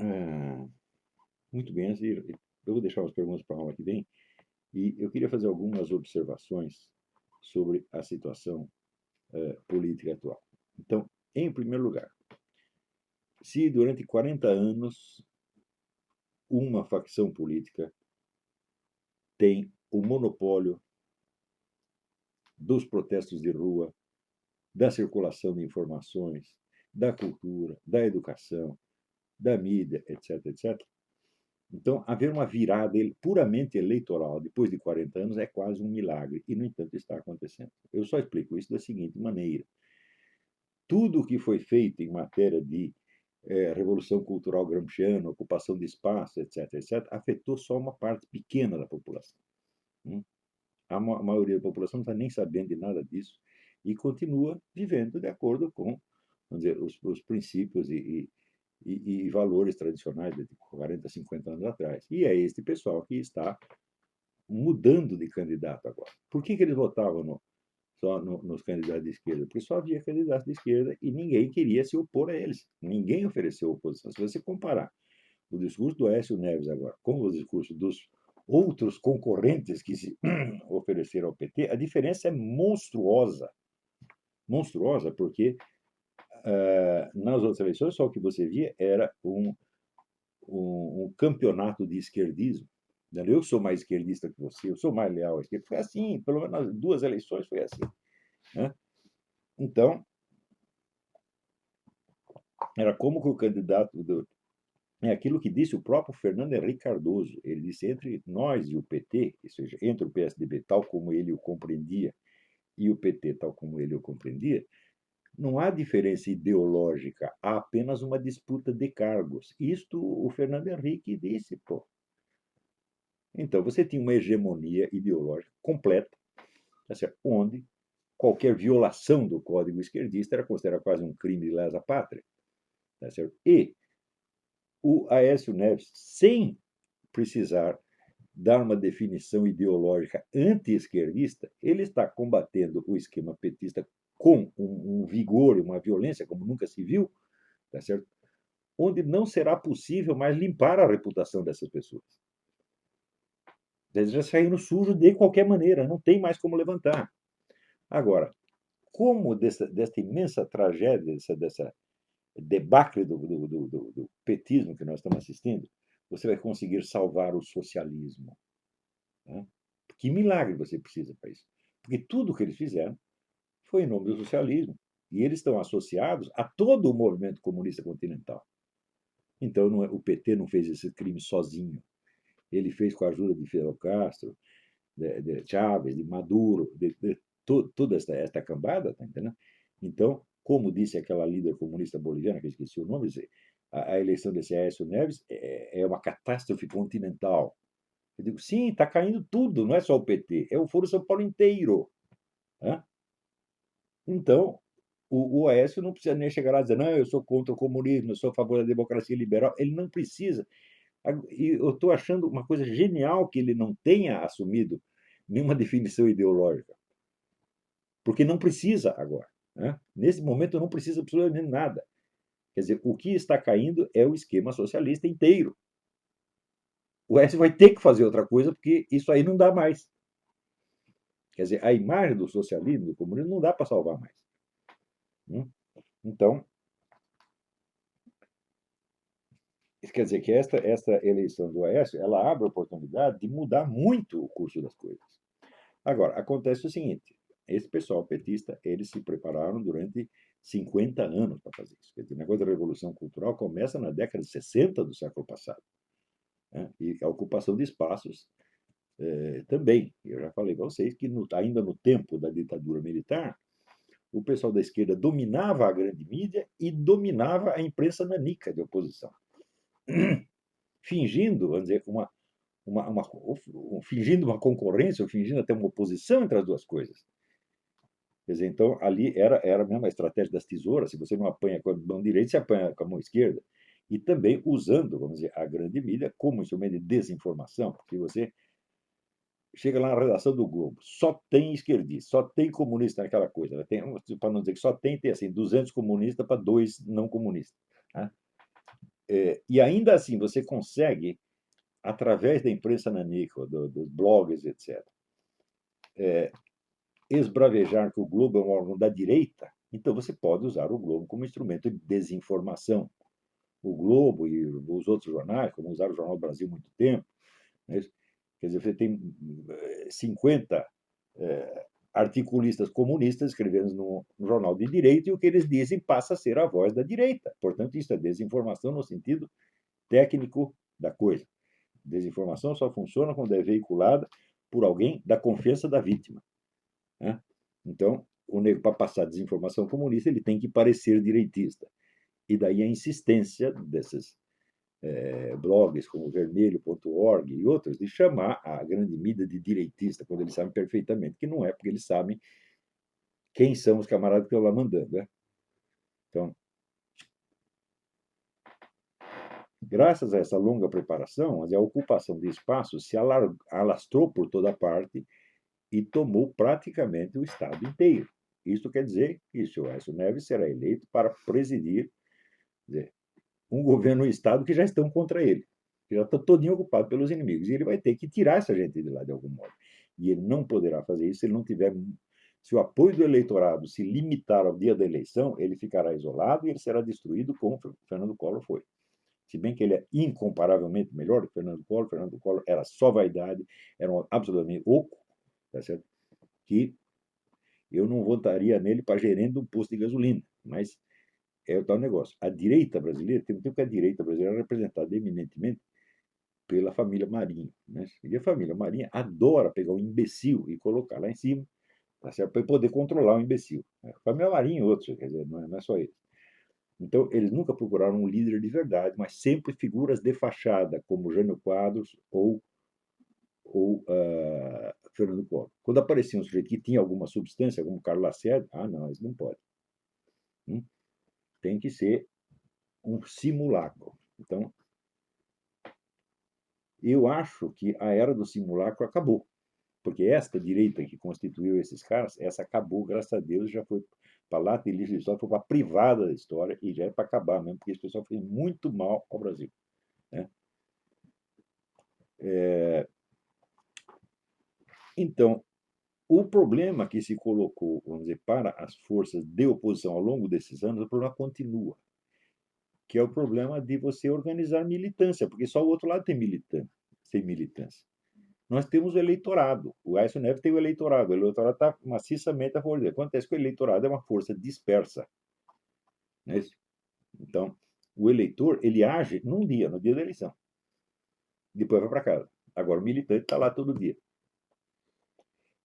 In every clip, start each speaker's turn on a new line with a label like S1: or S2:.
S1: Ah, muito bem, eu vou deixar as perguntas para a aula que vem, e eu queria fazer algumas observações sobre a situação política atual. Então, em primeiro lugar, se durante 40 anos uma facção política tem o monopólio dos protestos de rua, da circulação de informações, da cultura, da educação, da mídia, etc., etc., então, haver uma virada puramente eleitoral depois de 40 anos é quase um milagre, e, no entanto, está acontecendo. Eu só explico isso da seguinte maneira: tudo o que foi feito em matéria de revolução cultural gramsciana, ocupação de espaço, etc., etc., afetou só uma parte pequena da população. A maioria da população não está nem sabendo de nada disso e continua vivendo de acordo com, vamos dizer, os princípios e valores tradicionais de 40, 50 anos atrás. E é este pessoal que está mudando de candidato agora. Por que eles votavam só nos candidatos de esquerda? Porque só havia candidatos de esquerda e ninguém queria se opor a eles. Ninguém ofereceu oposição. Se você comparar o discurso do Aécio Neves agora com o discurso dos outros concorrentes que se ofereceram ao PT, a diferença é monstruosa. Monstruosa, porque nas outras eleições só o que você via era um campeonato de esquerdismo. Eu sou mais esquerdista que você, eu sou mais leal à esquerda. Foi assim, pelo menos nas duas eleições foi assim. Né? Então, era como que o candidato é aquilo que disse o próprio Fernando Henrique Cardoso. Ele disse: entre nós e o PT, ou seja, entre o PSDB tal como ele o compreendia e o PT tal como ele o compreendia, não há diferença ideológica, há apenas uma disputa de cargos. Isto o Fernando Henrique disse, pô. Então, você tinha uma hegemonia ideológica completa, tá certo? Onde qualquer violação do código esquerdista era considerada quase um crime de lesa pátria. Tá certo? E o Aécio Neves, sem precisar dar uma definição ideológica anti-esquerdista, ele está combatendo o esquema petista com um vigor e uma violência como nunca se viu, tá certo? Onde não será possível mais limpar a reputação dessas pessoas. Eles já saíram sujo de qualquer maneira, não tem mais como levantar. Agora, como desta imensa tragédia, dessa debacle do petismo que nós estamos assistindo, você vai conseguir salvar o socialismo? Né? Que milagre você precisa para isso? Porque tudo o que eles fizeram foi em nome do socialismo. E eles estão associados a todo o movimento comunista continental. Então, o PT não fez esse crime sozinho. Ele fez com a ajuda de Fidel Castro, de Chávez, de Maduro, toda esta cambada, tá entendendo? Então, como disse aquela líder comunista boliviana, que eu esqueci o nome, a eleição desse Aécio Neves é uma catástrofe continental. Eu digo, sim, está caindo tudo, não é só o PT, é o Foro São Paulo inteiro. Né? Então, o Aécio não precisa nem chegar lá e dizer, não, eu sou contra o comunismo, eu sou a favor da democracia liberal. Ele não precisa. E eu estou achando uma coisa genial que ele não tenha assumido nenhuma definição ideológica, porque não precisa agora. Né? Nesse momento não precisa absolutamente nada. Quer dizer, o que está caindo é o esquema socialista inteiro. O S vai ter que fazer outra coisa, porque isso aí não dá mais. Quer dizer, a imagem do socialismo, do comunismo, não dá para salvar mais. Então, quer dizer que esta eleição do Aécio, ela abre a oportunidade de mudar muito o curso das coisas. Agora, acontece o seguinte, esse pessoal petista, eles se prepararam durante 50 anos para fazer isso. O negócio da Revolução Cultural começa na década de 60 do século passado. Né? E a ocupação de espaços também. Eu já falei para vocês que ainda no tempo da ditadura militar, o pessoal da esquerda dominava a grande mídia e dominava a imprensa nanica de oposição. Fingindo, vamos dizer, fingindo uma concorrência, ou fingindo até uma oposição entre as duas coisas. Quer dizer, então, ali era mesmo a estratégia das tesouras. Se você não apanha com a mão direita, você apanha com a mão esquerda. E também usando, vamos dizer, a grande mídia como instrumento de desinformação, porque você chega lá na redação do Globo, só tem esquerdista, só tem comunista naquela coisa. Para não dizer que só tem assim, 200 comunistas para 2 não comunistas. Né? E ainda assim você consegue, através da imprensa nanica, dos blogs, etc., esbravejar que o Globo é um órgão da direita, então você pode usar o Globo como instrumento de desinformação. O Globo e os outros jornais, como usaram o Jornal do Brasil há muito tempo, né? Quer dizer, você tem 50 articulistas comunistas escrevendo no jornal de direita e o que eles dizem passa a ser a voz da direita. Portanto, isso é desinformação no sentido técnico da coisa. Desinformação só funciona quando é veiculada por alguém da confiança da vítima, né? Então, para passar desinformação comunista, ele tem que parecer direitista. E daí a insistência desses blogs como vermelho.org e outros de chamar a grande mídia de direitista, quando eles sabem perfeitamente que não é, porque eles sabem quem são os camaradas que estão lá mandando, né? Então, graças a essa longa preparação, a ocupação de espaço se alastrou por toda parte e tomou praticamente o Estado inteiro. Isso quer dizer que o senhor Aécio Neves será eleito para presidir, dizer, um governo e um Estado que já estão contra ele, que já está todinho ocupado pelos inimigos. E ele vai ter que tirar essa gente de lá de algum modo. E ele não poderá fazer isso se ele não tiver. Se o apoio do eleitorado se limitar ao dia da eleição, ele ficará isolado e ele será destruído como Fernando Collor foi. Se bem que ele é incomparavelmente melhor que Fernando Collor era só vaidade, era um absolutamente oco, tá certo? Que eu não votaria nele para gerente de um posto de gasolina, mas é o tal negócio. A direita brasileira, tem um tempo que a direita brasileira é representada eminentemente pela família Marinho, né? E a família Marinho adora pegar um imbecil e colocar lá em cima, tá certo? Para poder controlar o imbecil. A família Marinho e outros, quer dizer, não é só ele. Então, eles nunca procuraram um líder de verdade, mas sempre figuras de fachada, como Jânio Quadros ou Fernando Collor. Quando aparecia um sujeito que tinha alguma substância, como Carlos Lacerda, não, isso não pode. Tem que ser um simulacro. Então, eu acho que a era do simulacro acabou, porque esta direita que constituiu esses caras, essa acabou, graças a Deus, já foi para lá de lixo de história, foi para a privada da história e já é para acabar mesmo, porque esse pessoal fez muito mal ao Brasil, né? Então, o problema que se colocou, vamos dizer, para as forças de oposição ao longo desses anos, o problema continua, que é o problema de você organizar militância, porque só o outro lado tem militância. Nós temos o eleitorado. O Aécio Neves tem o eleitorado. O eleitorado está maciçamente a favor dele. Acontece que o eleitorado é uma força dispersa. Não é isso? Então, o eleitor, ele age num dia, no dia da eleição. Depois vai para casa. Agora, o militante está lá todo dia.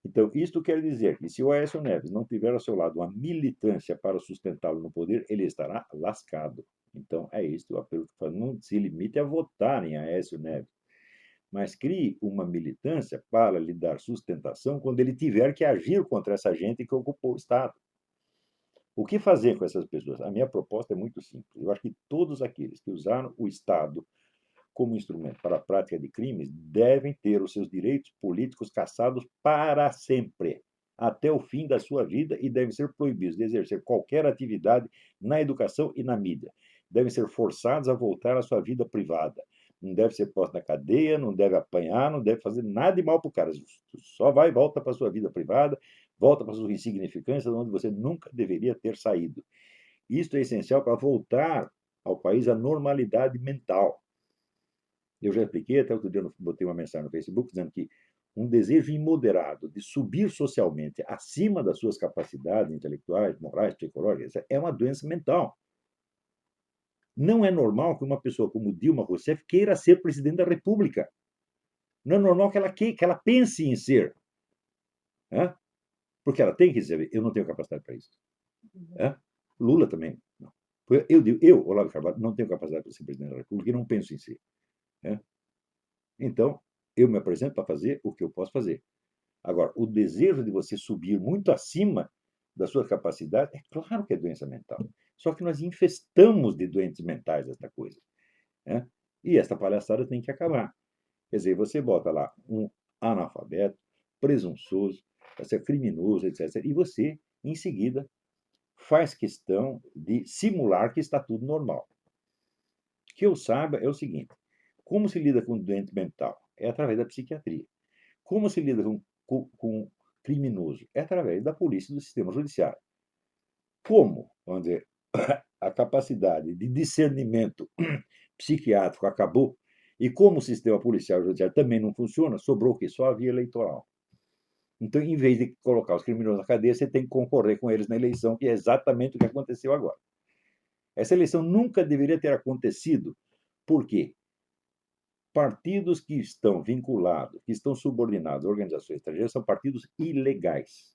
S1: Então, isto quer dizer que se o Aécio Neves não tiver ao seu lado uma militância para sustentá-lo no poder, ele estará lascado. Então, é isso o apelo que eu falo. Não se limite a votar em Aécio Neves, mas crie uma militância para lhe dar sustentação quando ele tiver que agir contra essa gente que ocupou o Estado. O que fazer com essas pessoas? A minha proposta é muito simples. Eu acho que todos aqueles que usaram o Estado como instrumento para a prática de crimes devem ter os seus direitos políticos cassados para sempre, até o fim da sua vida, e devem ser proibidos de exercer qualquer atividade na educação e na mídia. Devem ser forçados a voltar à sua vida privada. Não deve ser posto na cadeia, não deve apanhar, não deve fazer nada de mal para o cara. Só vai e volta para a sua vida privada, volta para as suas insignificâncias, onde você nunca deveria ter saído. Isto é essencial para voltar ao país à normalidade mental. Eu já expliquei, até outro dia eu botei uma mensagem no Facebook dizendo que um desejo imoderado de subir socialmente acima das suas capacidades intelectuais, morais, psicológicas, é uma doença mental. Não é normal que uma pessoa como Dilma Rousseff queira ser presidente da República. Não é normal que ela pense em ser. Né? Porque ela tem que dizer, eu não tenho capacidade para isso. Né? Lula também. Não. Eu, Olavo Carvalho, não tenho capacidade para ser presidente da República e não penso em ser. Né? Então, eu me apresento para fazer o que eu posso fazer. Agora, o desejo de você subir muito acima da sua capacidade, é claro que é doença mental. Só que nós infestamos de doentes mentais esta coisa. Né? E esta palhaçada tem que acabar. Quer dizer, você bota lá um analfabeto, presunçoso, criminoso, etc. E você, em seguida, faz questão de simular que está tudo normal. Que eu saiba é o seguinte: como se lida com doente mental? É através da psiquiatria. Como se lida com criminoso? É através da polícia e do sistema judiciário. Como, vamos dizer, a capacidade de discernimento psiquiátrico acabou, e como o sistema policial e judiciário também não funciona, sobrou o quê? Só a via eleitoral. Então, em vez de colocar os criminosos na cadeia, você tem que concorrer com eles na eleição, que é exatamente o que aconteceu agora. Essa eleição nunca deveria ter acontecido. Por quê? Partidos que estão vinculados, que estão subordinados a organizações estrangeiras, são partidos ilegais.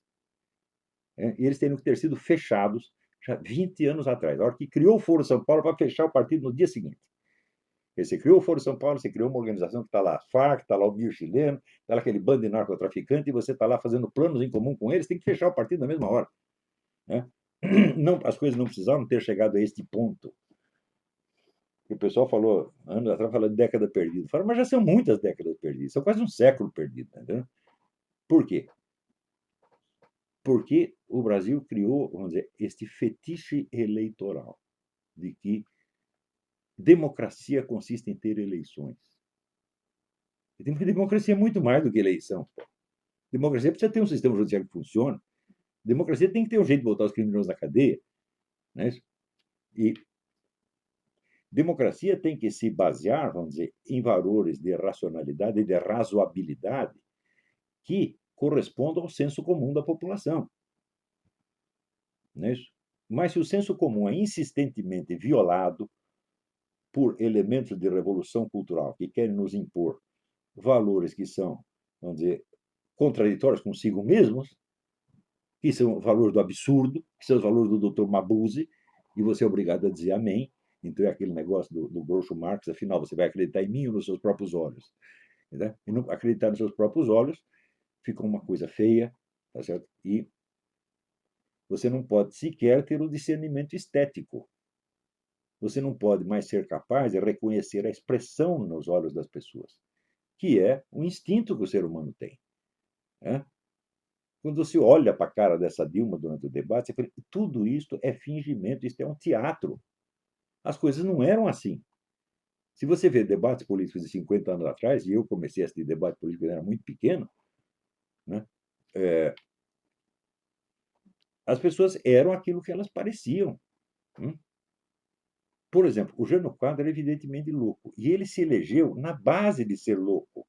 S1: E eles teriam que ter sido fechados já 20 anos atrás. A hora que criou o Foro São Paulo para fechar o partido no dia seguinte. Você criou o Foro São Paulo, você criou uma organização que está lá, a FARC, está lá o Mir chileno, está lá aquele bando de narcotraficante, e você está lá fazendo planos em comum com eles, tem que fechar o partido na mesma hora. Né? Não, as coisas não precisavam ter chegado a este ponto. O pessoal falou, anos atrás, falou de década perdida. Falaram, mas já são muitas décadas perdidas, são quase um século perdido. Entendeu? Por quê? Porque o Brasil criou, vamos dizer, este fetiche eleitoral de que democracia consiste em ter eleições. E democracia é muito mais do que eleição. Democracia precisa ter um sistema judiciário que funcione. Democracia tem que ter um jeito de botar os criminosos na cadeia. Né? E democracia tem que se basear, vamos dizer, em valores de racionalidade e de razoabilidade que correspondam ao senso comum da população. Não é isso? Mas se o senso comum é insistentemente violado por elementos de revolução cultural que querem nos impor valores que são, vamos dizer, contraditórios consigo mesmos, que são os valores do absurdo, que são os valores do Dr. Mabuse, e você é obrigado a dizer amém. Então é aquele negócio do Groucho Marx, afinal, você vai acreditar em mim ou nos seus próprios olhos? Né? E não acreditar nos seus próprios olhos fica uma coisa feia, tá certo? E você não pode sequer ter o discernimento estético. Você não pode mais ser capaz de reconhecer a expressão nos olhos das pessoas, que é o instinto que o ser humano tem. Né? Quando você olha para a cara dessa Dilma durante o debate, você fala, tudo isso é fingimento, isso é um teatro. As coisas não eram assim. Se você vê debates políticos de 50 anos atrás, e eu comecei a assistir debate político quando era muito pequeno, né? As pessoas eram aquilo que elas pareciam. Por exemplo, o Jânio Quadro era evidentemente louco, e ele se elegeu na base de ser louco.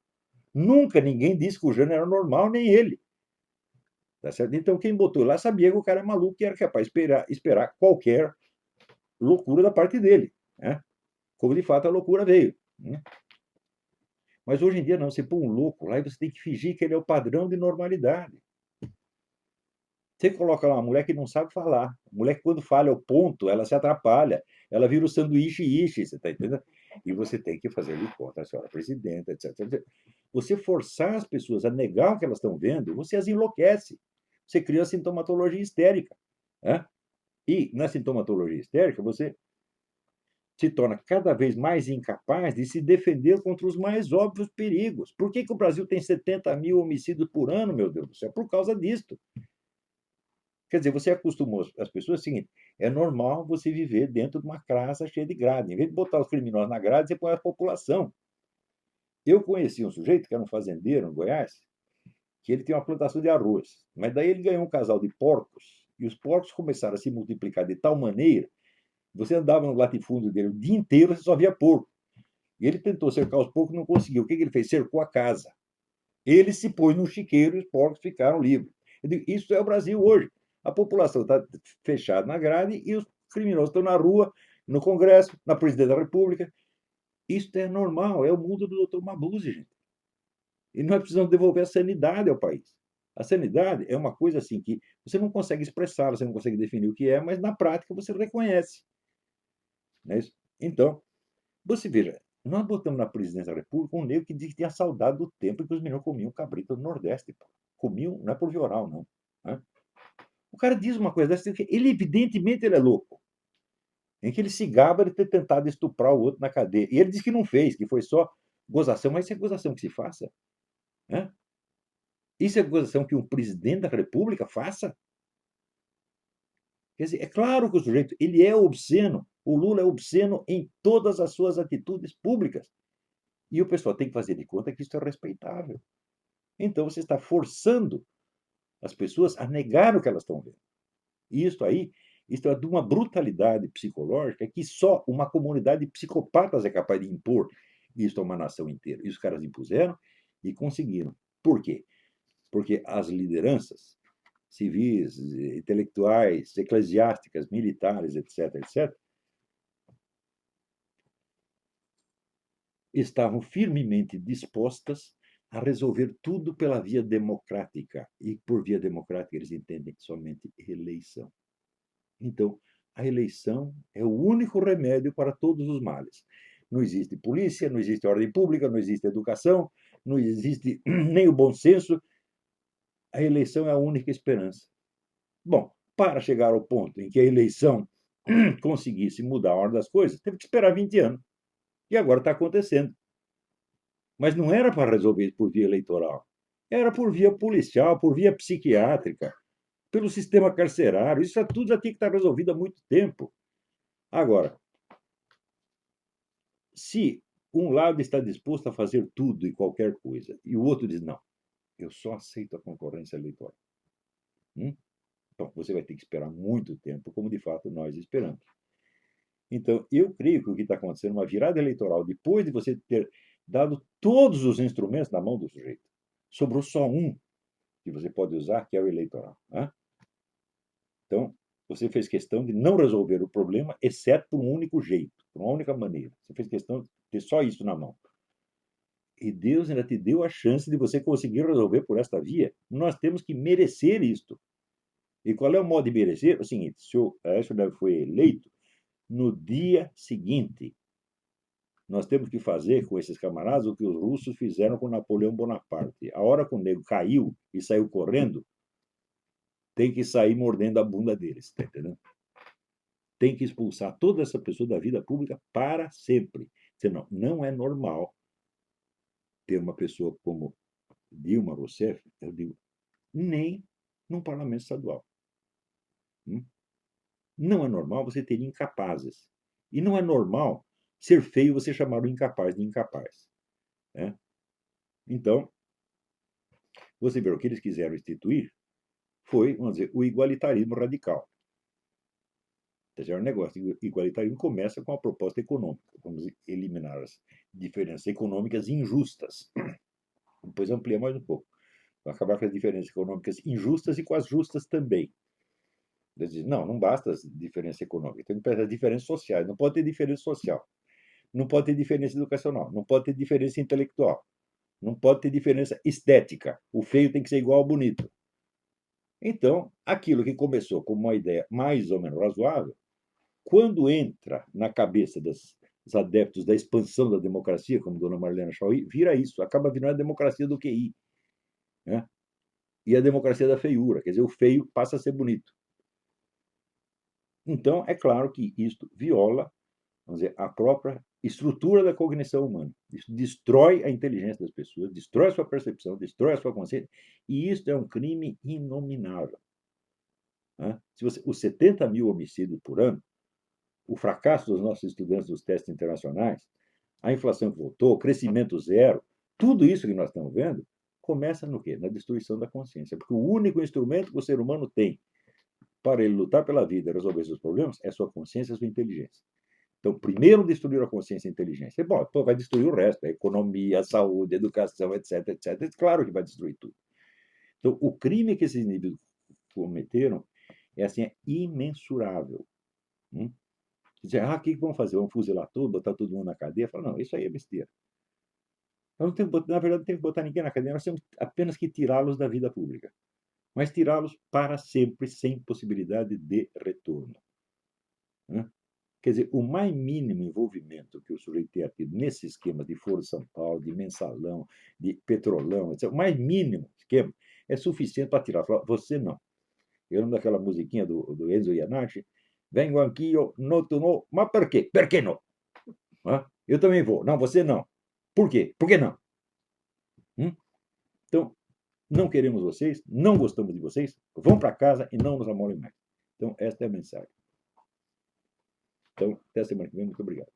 S1: Nunca ninguém disse que o Jânio era normal, nem ele. Tá certo? Então, quem botou lá sabia que o cara é maluco e era capaz de esperar qualquer loucura da parte dele. Né? Como de fato a loucura veio. Né? Mas hoje em dia não, você põe um louco lá e você tem que fingir que ele é o padrão de normalidade. Você coloca lá uma mulher que não sabe falar. A mulher que quando falha o ponto, ela se atrapalha. Ela vira o sanduíche ishi, você está entendendo? E você tem que fazer ali conta, a senhora presidenta, etc, etc. Você forçar as pessoas a negar o que elas estão vendo, você as enlouquece. Você cria a sintomatologia histérica. Né? E na sintomatologia histérica, você se torna cada vez mais incapaz de se defender contra os mais óbvios perigos. Por que o Brasil tem 70 mil homicídios por ano, meu Deus do céu? Por causa disto. Quer dizer, você acostumou as pessoas ao seguinte: é normal você viver dentro de uma casa cheia de grade. Em vez de botar os criminosos na grade, você põe a população. Eu conheci um sujeito que era um fazendeiro no Goiás, que ele tinha uma plantação de arroz. Mas daí ele ganhou um casal de porcos, e os porcos começaram a se multiplicar de tal maneira, você andava no latifúndio dele o dia inteiro, você só via porco. E ele tentou cercar os porcos, não conseguiu. O que ele fez? Cercou a casa. Ele se pôs no chiqueiro e os porcos ficaram livres. Eu digo, isso é o Brasil hoje. A população está fechada na grade e os criminosos estão na rua, no Congresso, na Presidência da República. Isso é normal, é o mundo do Dr. Mabuse, gente. E nós precisamos devolver a sanidade ao país. A sanidade é uma coisa assim que você não consegue expressar, você não consegue definir o que é, mas na prática você reconhece. Não é isso? Então, você veja, nós botamos na Presidência da República um negro que diz que tinha saudade do tempo em que os meninos comiam cabrito no Nordeste. Comiam, não é por via oral, não. Né? O cara diz uma coisa dessa, ele evidentemente ele é louco. Em que ele se gaba de ter tentado estuprar o outro na cadeia. E ele diz que não fez, que foi só gozação. Mas isso é gozação que se faça? Né? Isso é gozação que um presidente da República faça? Quer dizer, é claro que o sujeito ele é obsceno, o Lula é obsceno em todas as suas atitudes públicas. E o pessoal tem que fazer de conta que isso é respeitável. Então você está forçando as pessoas a negar o que elas estão vendo. E isso é de uma brutalidade psicológica que só uma comunidade de psicopatas é capaz de impor isso a uma nação inteira. E os caras impuseram e conseguiram. Por quê? Porque as lideranças civis, intelectuais, eclesiásticas, militares, etc., etc., estavam firmemente dispostas a resolver tudo pela via democrática. E por via democrática eles entendem somente eleição. Então, a eleição é o único remédio para todos os males. Não existe polícia, não existe ordem pública, não existe educação, não existe nem o bom senso. A eleição é a única esperança. Bom, para chegar ao ponto em que a eleição conseguisse mudar a ordem das coisas, teve que esperar 20 anos. E agora está acontecendo. Mas não era para resolver isso por via eleitoral. Era por via policial, por via psiquiátrica, pelo sistema carcerário. Isso tudo já tinha que estar resolvido há muito tempo. Agora, se um lado está disposto a fazer tudo e qualquer coisa, e o outro diz, não, eu só aceito a concorrência eleitoral. Então, você vai ter que esperar muito tempo, como de fato nós esperamos. Então, eu creio que o que está acontecendo é uma virada eleitoral, depois de você ter dado todos os instrumentos na mão do sujeito. Sobrou só um que você pode usar, que é o eleitoral. Né? Então, você fez questão de não resolver o problema, exceto por um único jeito, por uma única maneira. Você fez questão de ter só isso na mão. E Deus ainda te deu a chance de você conseguir resolver por esta via. Nós temos que merecer isto. E qual é o modo de merecer? O seguinte, se o Aécio foi eleito, no dia seguinte, nós temos que fazer com esses camaradas o que os russos fizeram com Napoleão Bonaparte. A hora que o nego caiu e saiu correndo, tem que sair mordendo a bunda deles, tá entendendo? Tem que expulsar toda essa pessoa da vida pública para sempre. Senão, não é normal ter uma pessoa como Dilma Rousseff, eu digo, nem num parlamento estadual. Não é normal você ter incapazes. E não é normal ser feio você chamar o incapaz de incapaz. Né? Então, você vê o que eles quiseram instituir foi, vamos dizer, o igualitarismo radical. O negócio de igualitarismo começa com a proposta econômica. Vamos eliminar as diferenças econômicas injustas. Depois amplia mais um pouco. Vai acabar com as diferenças econômicas injustas e com as justas também. Não, não basta as diferenças econômicas, tem que ter as diferenças sociais. Não pode ter diferença social. Não pode ter diferença educacional. Não pode ter diferença intelectual. Não pode ter diferença estética. O feio tem que ser igual ao bonito. Então, aquilo que começou como uma ideia mais ou menos razoável, quando entra na cabeça dos adeptos da expansão da democracia, como Dona Marlene Chauí, vira isso, acaba virando a democracia do QI. Né? E a democracia da feiura, quer dizer, o feio passa a ser bonito. Então, é claro que isto viola, vamos dizer, a própria estrutura da cognição humana. Isso destrói a inteligência das pessoas, destrói a sua percepção, destrói a sua consciência, e isso é um crime inominável. Né? Se você, os 70 mil homicídios por ano, o fracasso dos nossos estudantes dos testes internacionais, a inflação que voltou, o crescimento zero, tudo isso que nós estamos vendo, começa no quê? Na destruição da consciência. Porque o único instrumento que o ser humano tem para ele lutar pela vida e resolver seus problemas é sua consciência e sua inteligência. Então, primeiro destruir a consciência e a inteligência. Bom, vai destruir o resto, a economia, a saúde, a educação, etc, etc. Claro que vai destruir tudo. Então, o crime que esses indivíduos cometeram é assim, é imensurável. Dizer, o que vão fazer? Vão fuzilar tudo, botar todo mundo na cadeia? Fala, não, isso aí é besteira. Nós não temos, na verdade, não temos que botar ninguém na cadeia, nós temos apenas que tirá-los da vida pública. Mas tirá-los para sempre, sem possibilidade de retorno. Né? Quer dizer, o mais mínimo envolvimento que o sujeito tenha tido nesse esquema de Foro São Paulo, de mensalão, de petrolão, etc., o mais mínimo esquema é suficiente para tirar. Falar, você não. Eu lembro daquela musiquinha do Enzo Iannacci, vengo aqui, no tu no, mas por quê? Por que não? Eu também vou. Não, você não. Por quê? Por que não? Então, não queremos vocês, não gostamos de vocês, vão para casa e não nos amolem mais. Então, esta é a mensagem. Então, até a semana que vem. Muito obrigado.